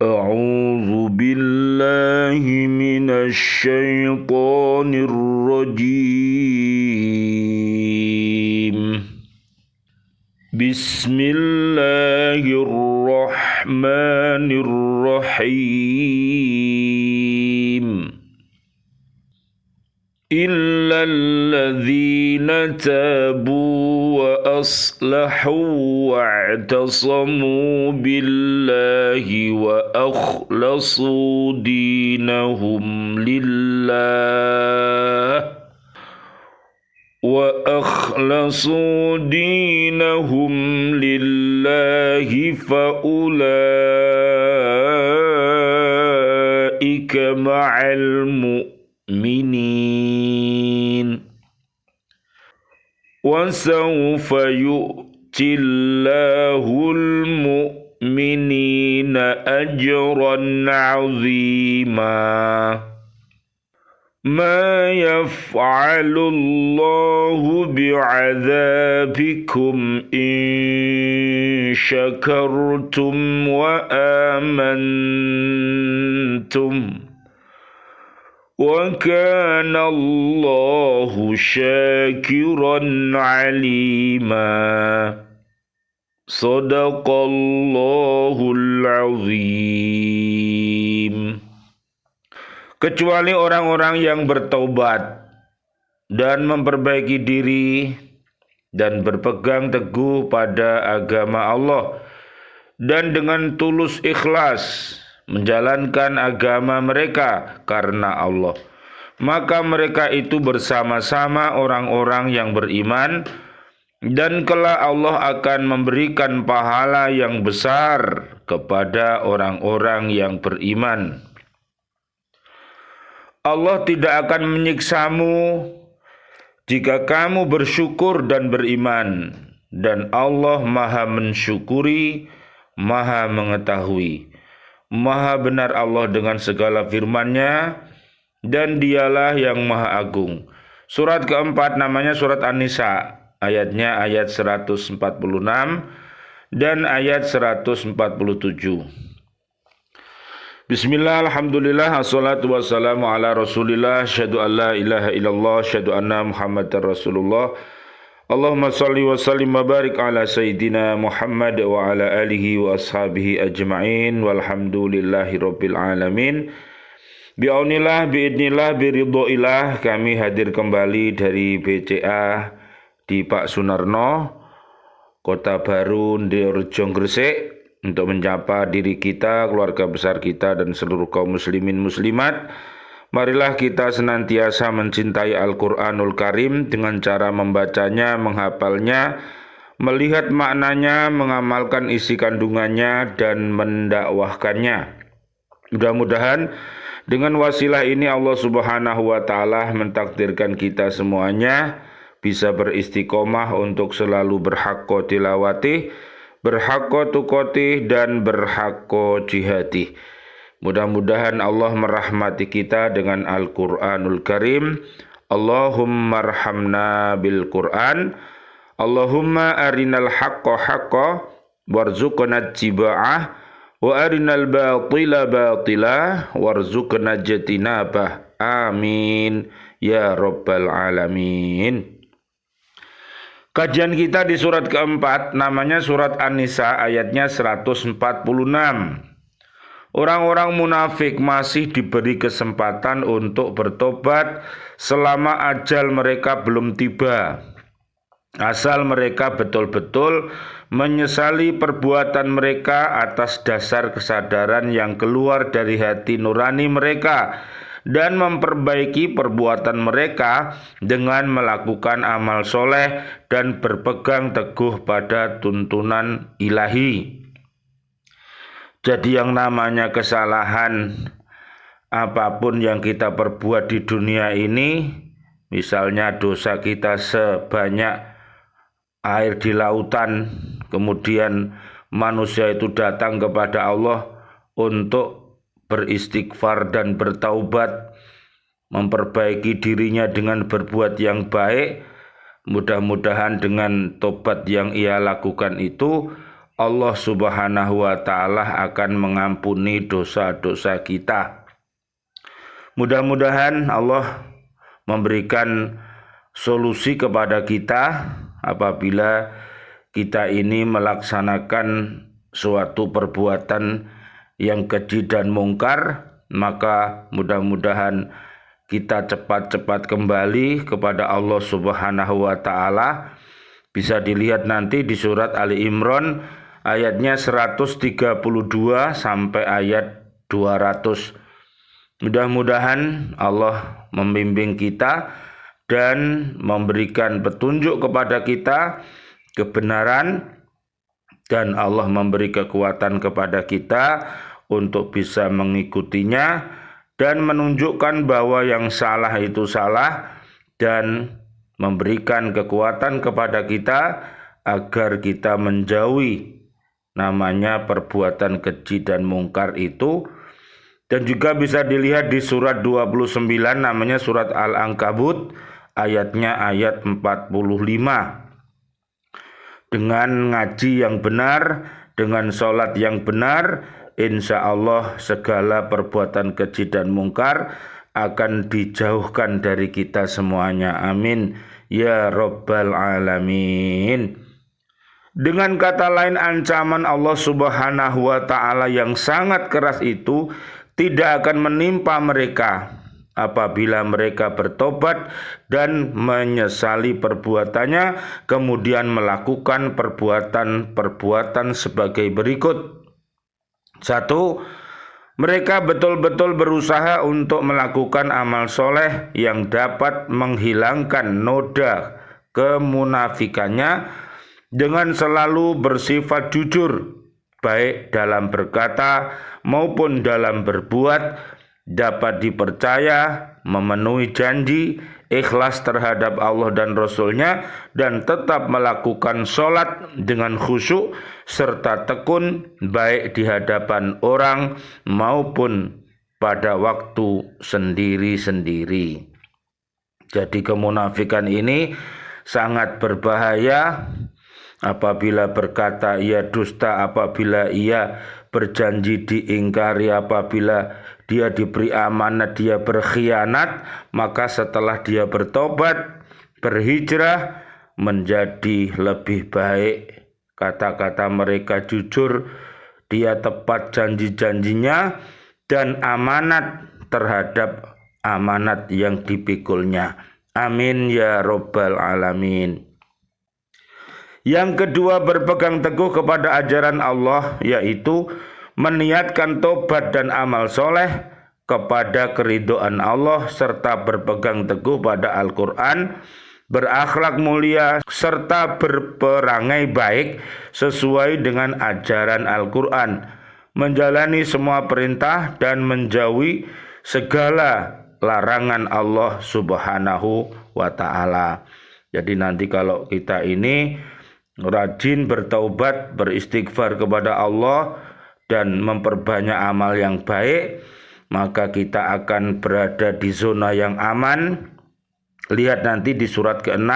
أعوذ بالله من الشيطان الرجيم بسم الله الرحمن الرحيم إلا الذين تابوا وأصلحوا واعتصموا بالله وأخلصوا دينهم لله فأولئك مع المؤمنين وسوف يؤتي الله المؤمنين أجرا عظيما ما يفعل الله بعذابكم إن شكرتم وآمنتم وكان الله شاكرا عليما صدق الله العظيم. Kecuali orang-orang yang bertaubat dan memperbaiki diri dan berpegang teguh pada agama Allah dan dengan tulus ikhlas menjalankan agama mereka karena Allah, maka mereka itu bersama-sama orang-orang yang beriman, dan kelak Allah akan memberikan pahala yang besar kepada orang-orang yang beriman. Allah tidak akan menyiksamu jika kamu bersyukur dan beriman, dan Allah Maha mensyukuri, Maha mengetahui. Maha benar Allah dengan segala firman-Nya, dan Dialah yang Maha Agung. Surat keempat namanya surat An-Nisa, ayatnya ayat 146 dan ayat 147. Bismillah, alhamdulillah, assalatu wassalamu ala rasulillah, syahadu an la ilaha illallah, syahadu anna muhammadar rasulullah. Allahumma salli wa sallim wa barik ala sayyidina Muhammad wa ala alihi wa ashabihi ajma'in walhamdulillahi rabbil alamin. Bi'aunillah, bi'idnillah, biridhoillah, kami hadir kembali dari BCA di Pak Sunarno, Kota Baru, Nderejo, Gresik, untuk menyapa diri kita, keluarga besar kita, dan seluruh kaum muslimin muslimat. Marilah kita senantiasa mencintai Al-Quranul Karim dengan cara membacanya, menghafalnya, melihat maknanya, mengamalkan isi kandungannya, dan mendakwahkannya. Mudah-mudahan dengan wasilah ini Allah Subhanahu wa Ta'ala mentakdirkan kita semuanya bisa beristiqomah untuk selalu berhaqqa tilawati, berhaqqa tukoti, dan berhaqqa jihadi. Mudah-mudahan Allah merahmati kita dengan Al-Quranul Karim. Allahumma arhamna bil Quran. Allahumma arinal haqqa haqqa warzuqna tiba'ah wa arinal batila batila warzuqna jatinabah. Amin ya rabbal alamin. Kajian kita di surat keempat namanya surat An-Nisa, ayatnya 146. Orang-orang munafik masih diberi kesempatan untuk bertobat selama ajal mereka belum tiba, asal mereka betul-betul menyesali perbuatan mereka atas dasar kesadaran yang keluar dari hati nurani mereka, dan memperbaiki perbuatan mereka dengan melakukan amal soleh dan berpegang teguh pada tuntunan ilahi. Jadi yang namanya kesalahan apapun yang kita perbuat di dunia ini, misalnya dosa kita sebanyak air di lautan, kemudian manusia itu datang kepada Allah untuk beristighfar dan bertaubat, memperbaiki dirinya dengan berbuat yang baik. Mudah-mudahan dengan tobat yang ia lakukan itu, Allah Subhanahu wa Ta'ala akan mengampuni dosa-dosa kita. Mudah-mudahan Allah memberikan solusi kepada kita apabila kita ini melaksanakan suatu perbuatan yang keji dan mungkar, maka mudah-mudahan kita cepat-cepat kembali kepada Allah Subhanahu wa Ta'ala. Bisa dilihat nanti di surat Ali Imran ayatnya 132 sampai ayat 200. Mudah-mudahan Allah membimbing kita dan memberikan petunjuk kepada kita kebenaran, dan Allah memberi kekuatan kepada kita untuk bisa mengikutinya dan menunjukkan bahwa yang salah itu salah, dan memberikan kekuatan kepada kita agar kita menjauhi namanya perbuatan keji dan mungkar itu. Dan juga bisa dilihat di surat 29 namanya surat Al-Ankabut ayatnya ayat 45. Dengan ngaji yang benar, dengan sholat yang benar, insya Allah segala perbuatan keji dan mungkar akan dijauhkan dari kita semuanya. Amin ya Rabbal Alamin. Dengan kata lain, ancaman Allah Subhanahu wa Ta'ala yang sangat keras itu tidak akan menimpa mereka apabila mereka bertobat dan menyesali perbuatannya, kemudian melakukan perbuatan-perbuatan sebagai berikut. 1. Mereka betul-betul berusaha untuk melakukan amal soleh yang dapat menghilangkan noda kemunafikannya dengan selalu bersifat jujur, baik dalam berkata maupun dalam berbuat, dapat dipercaya, memenuhi janji, ikhlas terhadap Allah dan Rasul-Nya, dan tetap melakukan sholat dengan khusyuk serta tekun baik di hadapan orang maupun pada waktu sendiri-sendiri. Jadi kemunafikan ini sangat berbahaya. Apabila berkata ia dusta, apabila ia berjanji diingkari, apabila dia diberi amanat dia berkhianat, maka setelah dia bertobat, berhijrah menjadi lebih baik. Kata-kata mereka jujur, dia tepat janji-janjinya dan amanat terhadap amanat yang dipikulnya. Amin ya Rabbal Alamin. Yang kedua, berpegang teguh kepada ajaran Allah, yaitu meniatkan tobat dan amal soleh kepada keridhaan Allah, serta berpegang teguh pada Al-Quran, berakhlak mulia, serta berperangai baik sesuai dengan ajaran Al-Quran, menjalani semua perintah dan menjauhi segala larangan Allah Subhanahu wa Ta'ala. Jadi nanti kalau kita ini rajin bertaubat, beristighfar kepada Allah dan memperbanyak amal yang baik, maka kita akan berada di zona yang aman. Lihat nanti di surat ke-6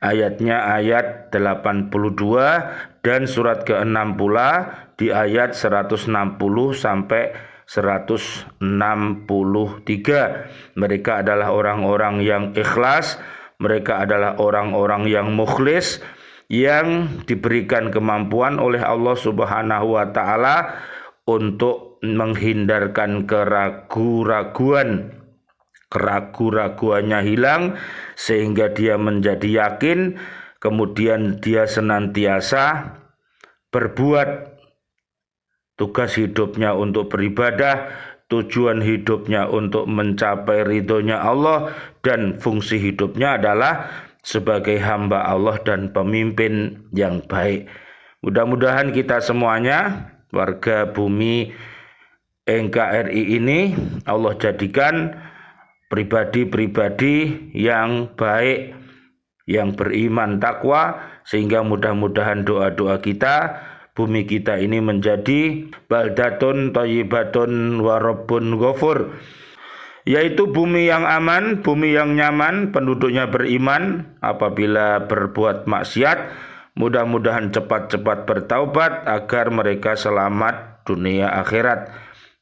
ayatnya ayat 82 dan surat ke-6 pula di ayat 160 sampai 163. Mereka adalah orang-orang yang ikhlas, mereka adalah orang-orang yang mukhlis, yang diberikan kemampuan oleh Allah Subhanahu wa Ta'ala untuk menghindarkan keraguan-raguannya hilang, sehingga dia menjadi yakin, kemudian dia senantiasa berbuat, tugas hidupnya untuk beribadah, tujuan hidupnya untuk mencapai ridhonya Allah, dan fungsi hidupnya adalah sebagai hamba Allah dan pemimpin yang baik. Mudah-mudahan kita semuanya, warga bumi NKRI ini, Allah jadikan pribadi-pribadi yang baik, yang beriman takwa, sehingga mudah-mudahan doa-doa kita, bumi kita ini menjadi baldatun thayyibatun wa rabbun ghafur, yaitu bumi yang aman, bumi yang nyaman, penduduknya beriman. Apabila berbuat maksiat, Mudah-mudahan cepat-cepat bertaubat agar mereka selamat dunia akhirat.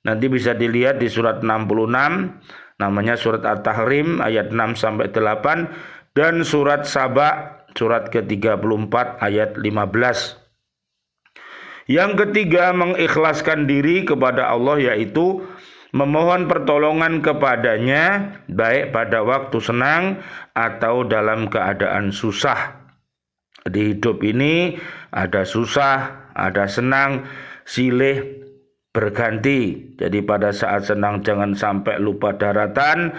Nanti bisa dilihat di surat 66, namanya surat At-Tahrim ayat 6 sampai 8, dan surat Saba surat ke-34 ayat 15. Yang ketiga, mengikhlaskan diri kepada Allah, yaitu memohon pertolongan kepadanya baik pada waktu senang atau dalam keadaan susah. Di hidup ini ada susah, ada senang, silih berganti. Jadi pada saat senang jangan sampai lupa daratan,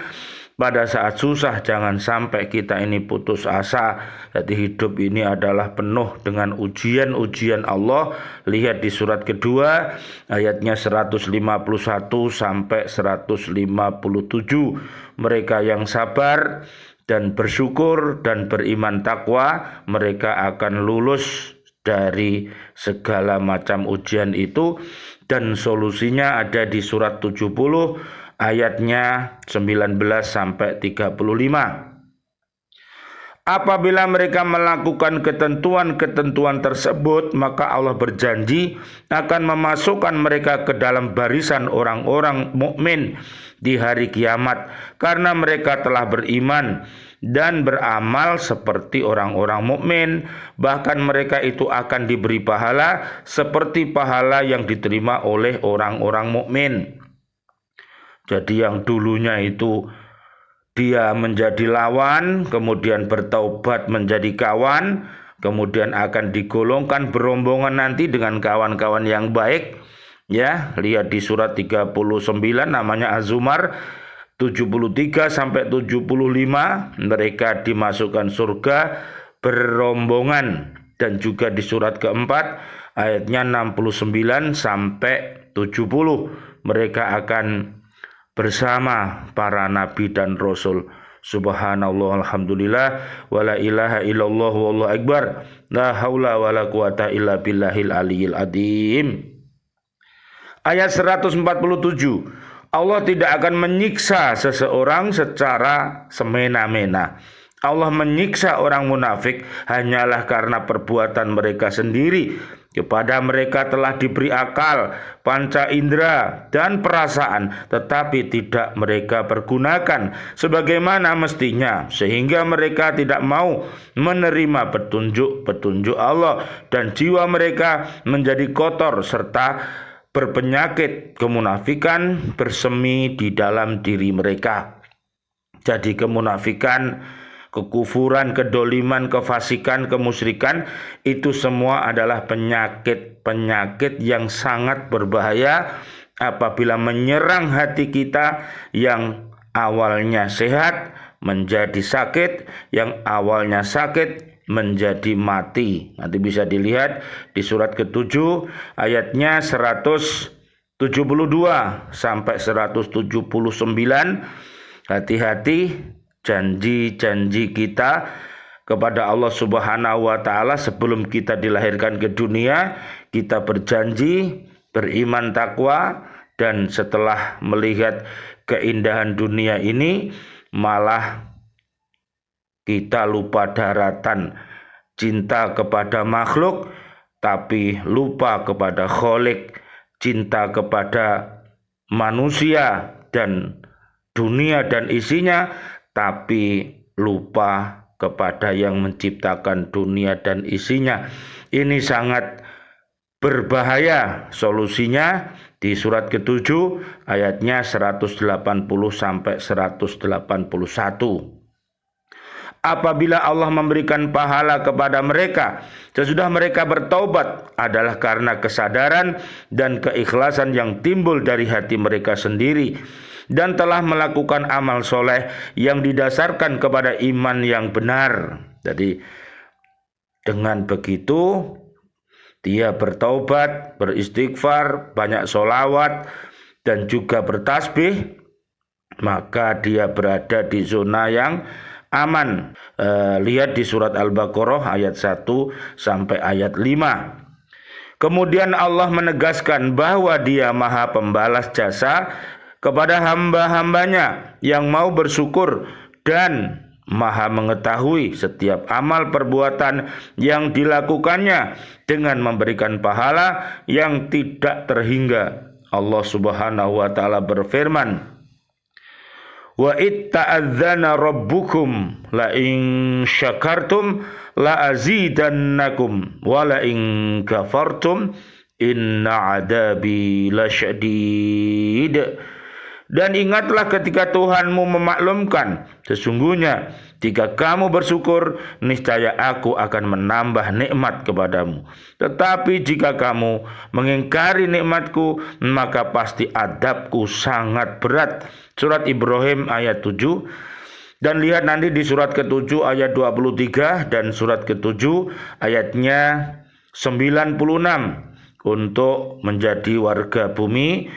pada saat susah jangan sampai kita ini putus asa. Jadi hidup ini adalah penuh dengan ujian-ujian Allah. Lihat di surat kedua ayatnya 151 sampai 157. Mereka yang sabar dan bersyukur dan beriman takwa, mereka akan lulus dari segala macam ujian itu, dan solusinya ada di surat 70 ayatnya 19 sampai 35. Apabila mereka melakukan ketentuan-ketentuan tersebut, maka Allah berjanji akan memasukkan mereka ke dalam barisan orang-orang mukmin di hari kiamat, karena mereka telah beriman dan beramal seperti orang-orang mukmin. Bahkan mereka itu akan diberi pahala seperti pahala yang diterima oleh orang-orang mukmin. Jadi yang dulunya itu dia menjadi lawan, kemudian bertaubat menjadi kawan, kemudian akan digolongkan berombongan nanti dengan kawan-kawan yang baik. Ya, lihat di surat 39 namanya Az-Zumar 73 sampai 75, mereka dimasukkan surga berombongan. Dan juga di surat keempat ayatnya 69 sampai 70, mereka akan bersama para nabi dan rasul. Subhanallah, alhamdulillah, wala ilaha illallah, wallahu akbar, la haula wala quwata illa billahil aliyil adim. Ayat 147, Allah tidak akan menyiksa seseorang secara semena-mena. Allah menyiksa orang munafik hanyalah karena perbuatan mereka sendiri. Kepada mereka telah diberi akal, panca indera, dan perasaan, tetapi tidak mereka pergunakan sebagaimana mestinya, sehingga mereka tidak mau menerima petunjuk Allah, dan jiwa mereka menjadi kotor serta berpenyakit kemunafikan bersemi di dalam diri mereka. Jadi kemunafikan, kekufuran, kedoliman, kefasikan, kemusyrikan, itu semua adalah penyakit-penyakit yang sangat berbahaya apabila menyerang hati kita yang awalnya sehat menjadi sakit, yang awalnya sakit menjadi mati. Nanti bisa dilihat di surat ke-7 ayatnya 172 sampai 179. Hati-hati janji-janji kita kepada Allah Subhanahu wa taala sebelum kita dilahirkan ke dunia. Kita berjanji beriman takwa, dan setelah melihat keindahan dunia ini malah kita lupa daratan, cinta kepada makhluk tapi lupa kepada Khalik, cinta kepada manusia dan dunia dan isinya, tapi lupa kepada yang menciptakan dunia dan isinya. Ini sangat berbahaya. Solusinya di surat ke-7 ayatnya 180 sampai 181. Apabila Allah memberikan pahala kepada mereka sesudah mereka bertaubat adalah karena kesadaran dan keikhlasan yang timbul dari hati mereka sendiri, dan telah melakukan amal soleh yang didasarkan kepada iman yang benar. Jadi dengan begitu dia bertaubat, beristighfar, banyak solawat, dan juga bertasbih, maka dia berada di zona yang aman. Lihat di surat Al-Baqarah ayat 1 sampai ayat 5. Kemudian Allah menegaskan bahwa Dia Maha Pembalas jasa kepada hamba-hambanya yang mau bersyukur dan Maha mengetahui setiap amal perbuatan yang dilakukannya dengan memberikan pahala yang tidak terhingga. Allah Subhanahu wa taala berfirman, "Wa itta'adzana rabbukum la in syakartum la azidannakum wa la in kafartum inna adabi lasyadid." Dan ingatlah ketika Tuhanmu memaklumkan, sesungguhnya jika kamu bersyukur, niscaya aku akan menambah nikmat kepadamu. Tetapi jika kamu mengingkari nikmatku, maka pasti adabku sangat berat. Surat Ibrahim ayat 7. Dan lihat nanti di surat ke-7 ayat 23 dan surat ke-7 ayatnya 96 untuk menjadi warga bumi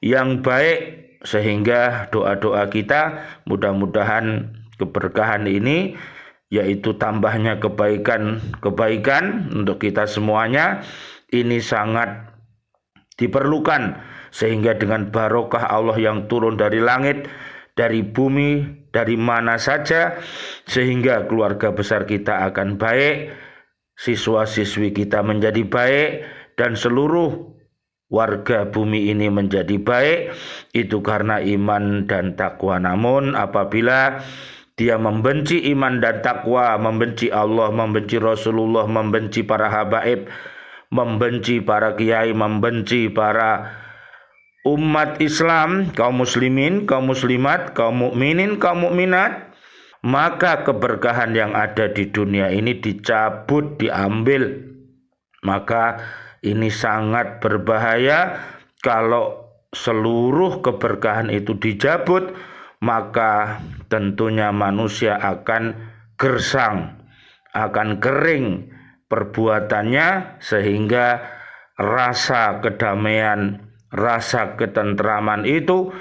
yang baik, sehingga doa-doa kita mudah-mudahan keberkahan ini, yaitu tambahnya kebaikan untuk kita semuanya, ini sangat diperlukan, sehingga dengan barokah Allah yang turun dari langit, dari bumi, dari mana saja, sehingga keluarga besar kita akan baik, siswa-siswi kita menjadi baik, dan seluruh warga bumi ini menjadi baik, itu karena iman dan takwa. Namun apabila dia membenci iman dan takwa, membenci Allah, membenci Rasulullah, membenci para habaib, membenci para kiai, membenci para umat Islam, kaum muslimin, kaum muslimat, kaum mukminin, kaum mukminat, maka keberkahan yang ada di dunia ini dicabut, diambil. Maka ini sangat berbahaya. Kalau seluruh keberkahan itu dicabut, maka tentunya manusia akan gersang, akan kering perbuatannya, sehingga rasa kedamaian, rasa ketentraman itu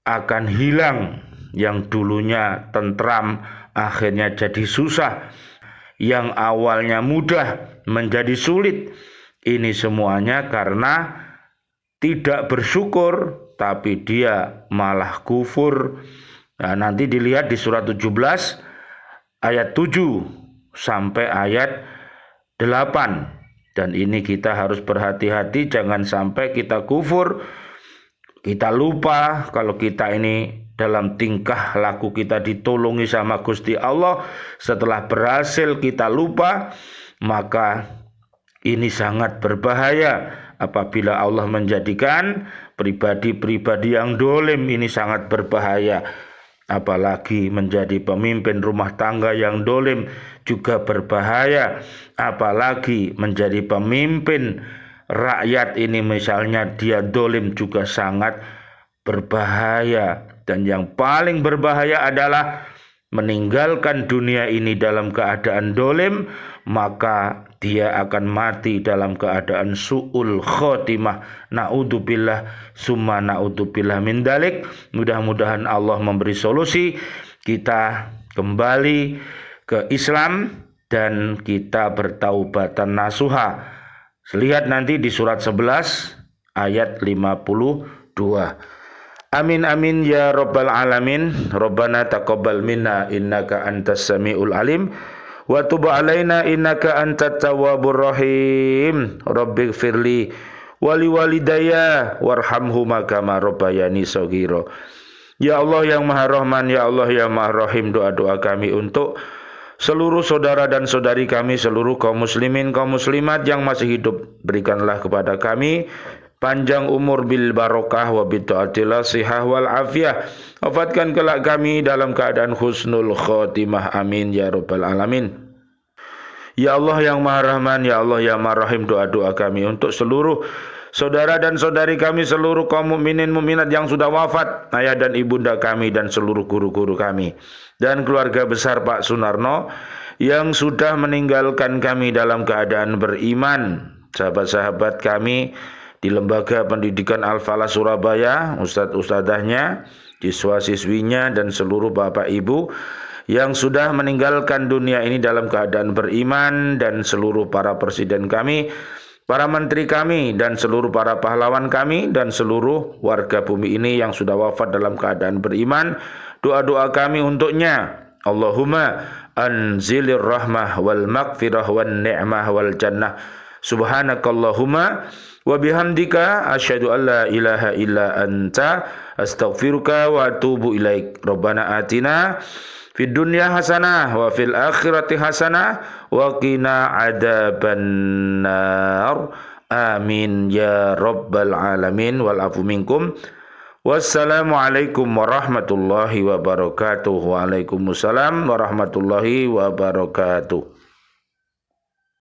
akan hilang. Yang dulunya tentram akhirnya jadi susah, yang awalnya mudah menjadi sulit. Ini semuanya karena tidak bersyukur, tapi dia malah kufur. Nah, nanti dilihat di surat 17 ayat 7 sampai ayat 8. Dan ini kita harus berhati-hati, jangan sampai kita kufur, kita lupa kalau kita ini dalam tingkah laku kita ditolongi sama Gusti Allah. Setelah berhasil kita lupa, maka ini sangat berbahaya. Apabila Allah menjadikan pribadi-pribadi yang dolim, ini sangat berbahaya. Apalagi menjadi pemimpin rumah tangga yang dolim juga berbahaya. Apalagi menjadi pemimpin rakyat ini misalnya dia dolim, juga sangat berbahaya. Dan yang paling berbahaya adalah meninggalkan dunia ini dalam keadaan dolim, maka dia akan mati dalam keadaan su'ul khotimah. Na'udzubillah summa na'udzubillah min dalik. Mudah-mudahan Allah memberi solusi, kita kembali ke Islam dan kita bertaubatan nasuha. Lihat nanti di surat 11 ayat 52. Amin amin ya rabbal alamin. Rabbana taqabbal minna innaka antas samiul alim wa tub alaina innaka antat tawwabur rahim. Rabbighfirli wa liwalidayya warhamhuma kama rabbayani shaghira. Ya Allah yang Maha Rahman, ya Allah yang Maha Rahim, doa-doa kami untuk seluruh saudara dan saudari kami, seluruh kaum muslimin, kaum muslimat yang masih hidup, berikanlah kepada kami panjang umur bil barokah wa bitaatillah sihah wal afiyah. Wafatkan kelak kami dalam keadaan husnul khotimah. Amin ya rabbal alamin. Ya Allah yang Maha Rahman, ya Allah yang Maha Rahim, doa-doa kami untuk seluruh saudara dan saudari kami, seluruh kaum mukminin mukminat yang sudah wafat, ayah dan ibunda kami dan seluruh guru-guru kami, dan keluarga besar Pak Sunarno yang sudah meninggalkan kami dalam keadaan beriman, sahabat-sahabat kami di Lembaga Pendidikan Al-Falah Surabaya, ustadz-ustadzahnya, siswa-siswinya, dan seluruh bapak ibu yang sudah meninggalkan dunia ini dalam keadaan beriman, dan seluruh para presiden kami, para menteri kami, dan seluruh para pahlawan kami, dan seluruh warga bumi ini yang sudah wafat dalam keadaan beriman. Doa-doa kami untuknya Allahumma anzilir rahmah wal maghfirah wan ni'mah wal jannah. Subhanakallahumma wa bihamdika asyhadu an la ilaha illa anta astaghfiruka wa atubu ilaik. Rabbana atina fid dunya hasanah wa fil akhirati hasanah wa qina adzabannar. Amin ya rabbal alamin wal afu minkum. Wassalamualaikum warahmatullahi wabarakatuh. Waalaikumsalam warahmatullahi wabarakatuh.